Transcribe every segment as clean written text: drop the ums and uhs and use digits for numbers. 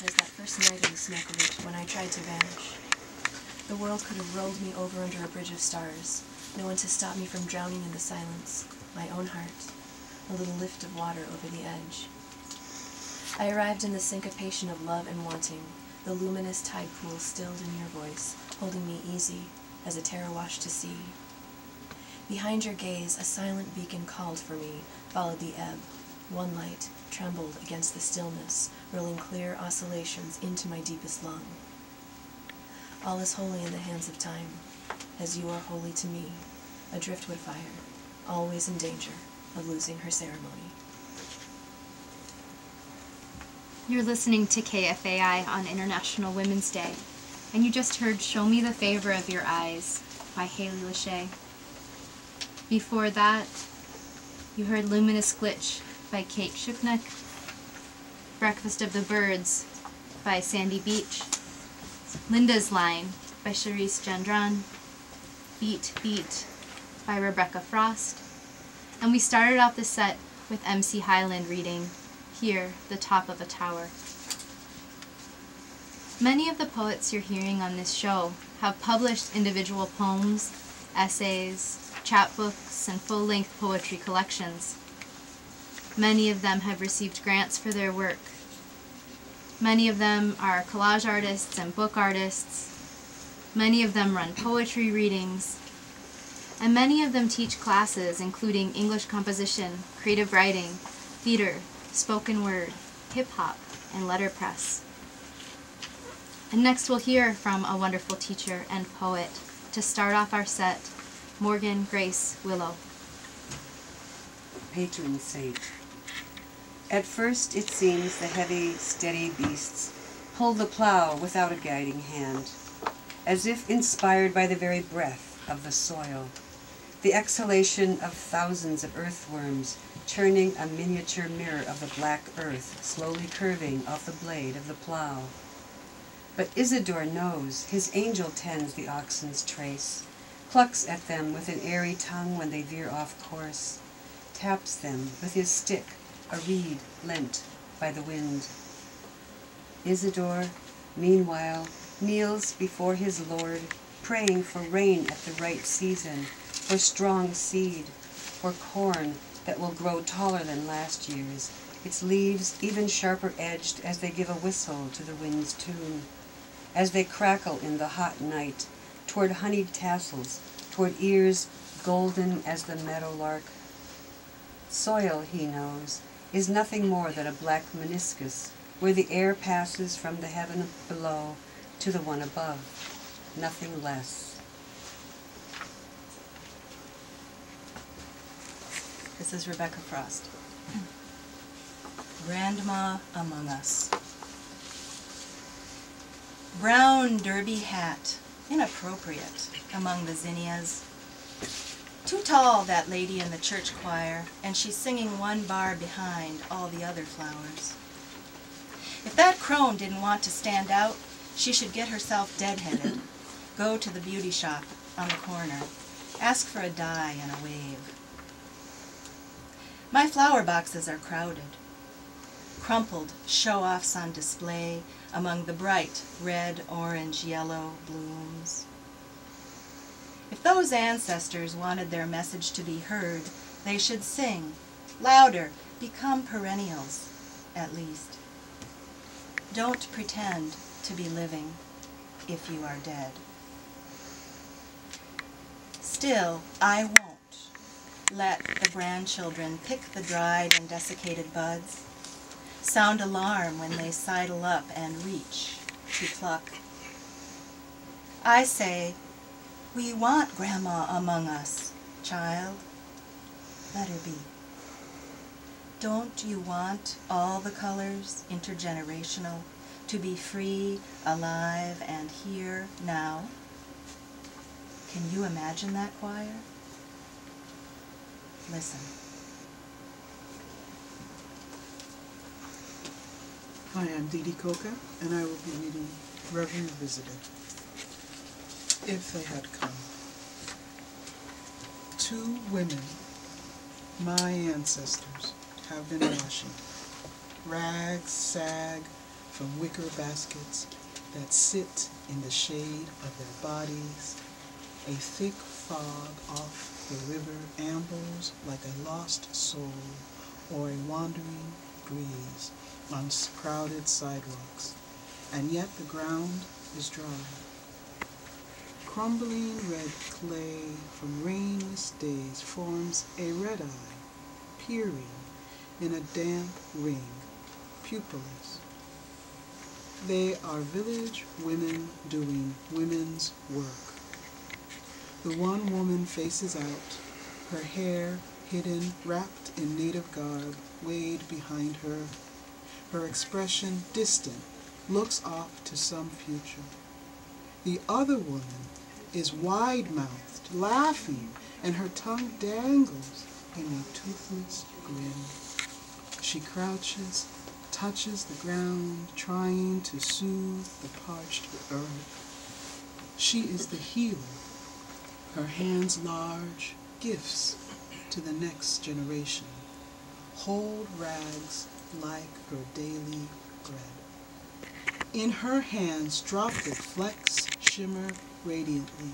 as that first night in the smoke of it when I tried to vanish. The world could have rolled me over under a bridge of stars, no one to stop me from drowning in the silence, my own heart, a little lift of water over the edge. I arrived in the syncopation of love and wanting, the luminous tide pool stilled in your voice, holding me easy as a terror washed to sea. Behind your gaze, a silent beacon called for me, followed the ebb. One light trembled against the stillness, rolling clear oscillations into my deepest lung. All is holy in the hands of time, as you are holy to me, a driftwood fire, always in danger of losing her ceremony. You're listening to KFAI on International Women's Day, and you just heard Show Me the Favor of Your Eyes by Haley Lachey. Before that, you heard Luminous Glitch by Kate Shuknek, Breakfast of the Birds by Sandy Beach, Linda's Line by Charisse Gendron, Beat Beat by Rebecca Frost, and we started off the set with MC Highland reading Here, the Top of a Tower. Many of the poets you're hearing on this show have published individual poems, essays, chapbooks, and full-length poetry collections. Many of them have received grants for their work. Many of them are collage artists and book artists. Many of them run poetry readings. And many of them teach classes including English composition, creative writing, theater, spoken word, hip-hop, and letterpress. And next we'll hear from a wonderful teacher and poet to start off our set, Morgan Grace Willow. Patron saint. At first it seems the heavy, steady beasts pull the plow without a guiding hand, as if inspired by the very breath of the soil, the exhalation of thousands of earthworms churning a miniature mirror of the black earth slowly curving off the blade of the plow. But Isidore knows his angel tends the oxen's trace, plucks at them with an airy tongue when they veer off course, taps them with his stick, a reed lent by the wind. Isidore, meanwhile, kneels before his Lord, praying for rain at the right season, for strong seed, for corn that will grow taller than last year's, its leaves even sharper edged as they give a whistle to the wind's tune, as they crackle in the hot night, toward honeyed tassels, toward ears golden as the meadowlark. Soil, he knows, is nothing more than a black meniscus, where the air passes from the heaven below to the one above, nothing less. This is Rebecca Frost. Grandma among us. Brown derby hat, inappropriate among the zinnias. Too tall, that lady in the church choir, and she's singing one bar behind all the other flowers. If that crone didn't want to stand out, she should get herself deadheaded, go to the beauty shop on the corner, ask for a dye and a wave. My flower boxes are crowded. Crumpled show-offs on display among the bright red, orange, yellow blooms. If those ancestors wanted their message to be heard, they should sing, louder, become perennials, at least. Don't pretend to be living if you are dead. Still, I won't let the grandchildren pick the dried and desiccated buds, sound alarm when they sidle up and reach to pluck. I say, we want Grandma among us, child. Let her be. Don't you want all the colors, intergenerational, to be free, alive, and here, now? Can you imagine that choir? Listen. Hi, I'm Dee Dee Coca, and I will be reading Reverend Visitor. If they had come. 2 women, my ancestors, have been washing. Rags sag from wicker baskets that sit in the shade of their bodies. A thick fog off the river ambles like a lost soul or a wandering breeze on crowded sidewalks, and yet the ground is dry. Crumbling red clay from rainless days forms a red eye, peering in a damp ring, pupilless. They are village women doing women's work. The one woman faces out, her hair hidden, wrapped in native garb, weighed behind her. Her expression distant, looks off to some future. The other woman is wide-mouthed, laughing, and her tongue dangles in a toothless grin. She crouches, touches the ground, trying to soothe the parched earth. She is the healer, her hands large, gifts to the next generation. Hold rags like her daily bread. In her hands, droplet flecks shimmer radiantly.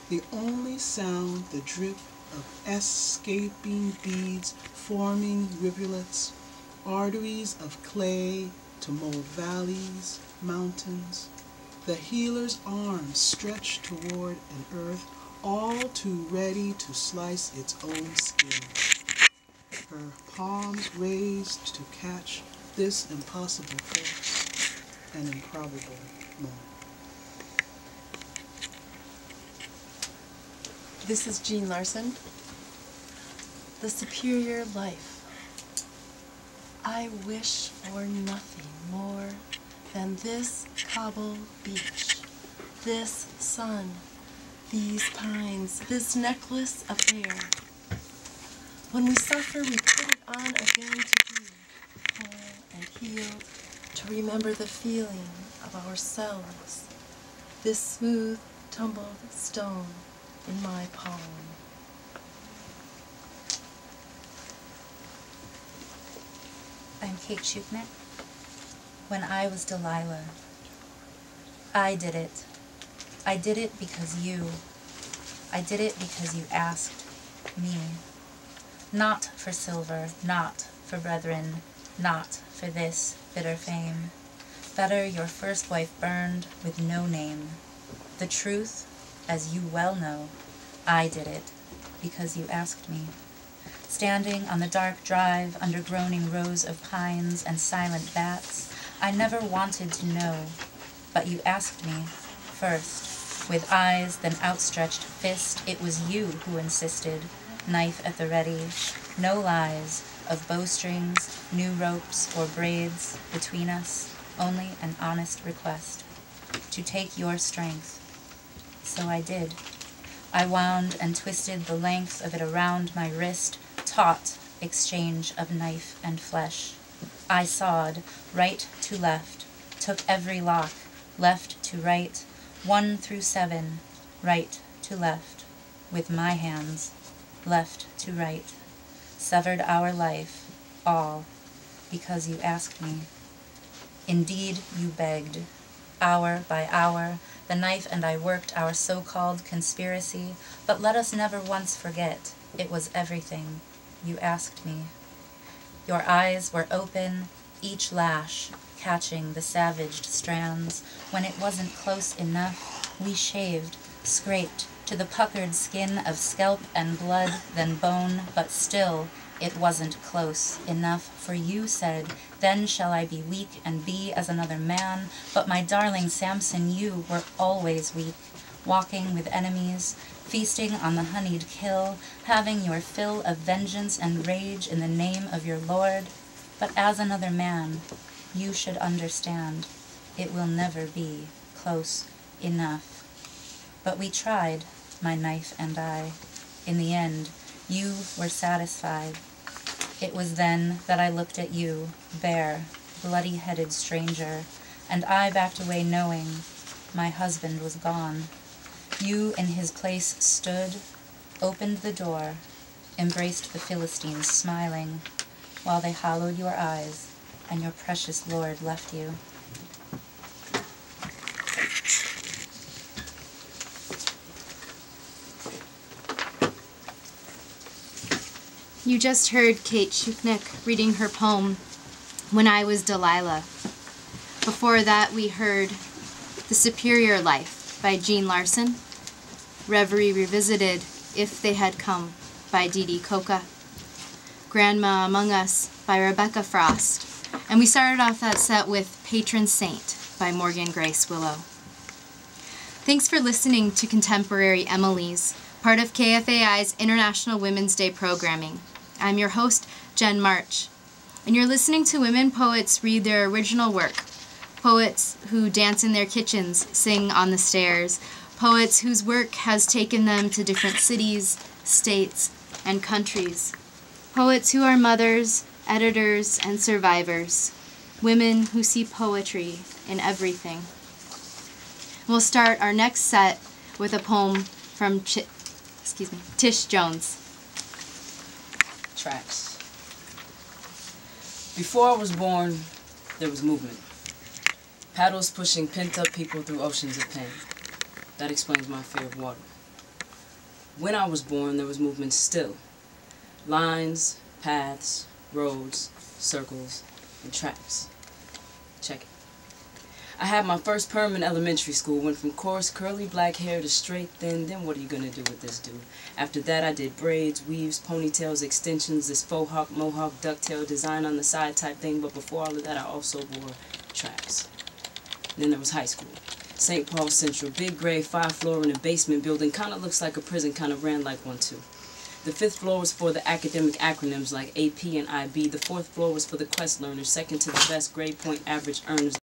The only sound, the drip of escaping beads forming rivulets, arteries of clay to mold valleys, mountains. The healer's arms stretched toward an earth all too ready to slice its own skin. Her palms raised to catch this impossible force, an improbable moment. This is Jean Larson. The superior life. I wish for nothing more than this cobble beach, this sun, these pines, this necklace of air. When we suffer, we put it on again to be whole and healed, to remember the feeling of ourselves, this smooth, tumbled stone in my palm. I'm Kate Shupnick. When I was Delilah, I did it. I did it because you. I did it because you asked me. Not for silver, not for brethren, not for this bitter fame. Better your first wife burned with no name. The truth, as you well know, I did it because you asked me. Standing on the dark drive under groaning rows of pines and silent bats, I never wanted to know, but you asked me first. With eyes, then outstretched fist, it was you who insisted, knife at the ready, no lies of bowstrings, new ropes, or braids between us, only an honest request, to take your strength. So I did. I wound and twisted the length of it around my wrist, taut exchange of knife and flesh. I sawed, right to left, took every lock, left to right, 1 through 7, right to left, with my hands, left to right, severed our life, all, because you asked me. Indeed, you begged. Hour by hour, the knife and I worked our so-called conspiracy, but let us never once forget, it was everything. You asked me. Your eyes were open, each lash catching the savaged strands. When it wasn't close enough, we shaved, scraped to the puckered skin of scalp and blood, then bone, but still it wasn't close enough, for you said, then shall I be weak and be as another man. But my darling Samson, you were always weak, walking with enemies, feasting on the honeyed kill, having your fill of vengeance and rage in the name of your Lord. But as another man, you should understand, it will never be close enough. But we tried, my knife and I. In the end, you were satisfied. It was then that I looked at you, bare, bloody-headed stranger, and I backed away knowing my husband was gone. You in his place stood, opened the door, embraced the Philistines smiling, while they hollowed your eyes and your precious Lord left you. You just heard Kate Shuknik reading her poem, When I Was Delilah. Before that, we heard The Superior Life by Jean Larson, Reverie Revisited, If They Had Come by Dee Dee Coca, Grandma Among Us by Rebecca Frost, and we started off that set with Patron Saint by Morgan Grace Willow. Thanks for listening to Contemporary Emily's, part of KFAI's International Women's Day programming. I'm your host, Jen March, and you're listening to women poets read their original work, poets who dance in their kitchens, sing on the stairs, poets whose work has taken them to different cities, states, and countries, poets who are mothers, editors, and survivors, women who see poetry in everything. We'll start our next set with a poem from Tish Jones. Tracks. Before I was born, there was movement. Paddles pushing pent-up people through oceans of pain. That explains my fear of water. When I was born, there was movement still. Lines, paths, roads, circles, and tracks. Check it. I had my first perm in elementary school, went from coarse, curly black hair to straight, thin, then what are you gonna do with this dude? After that I did braids, weaves, ponytails, extensions, this faux hawk, mohawk, ducktail design on the side type thing, but before all of that I also wore tracks. Then there was high school. St. Paul Central, big gray, 5th floor in a basement building, kinda looks like a prison, kinda ran like one too. The 5th floor was for the academic acronyms like AP and IB. The 4th floor was for the quest learners, second to the best grade point average earners.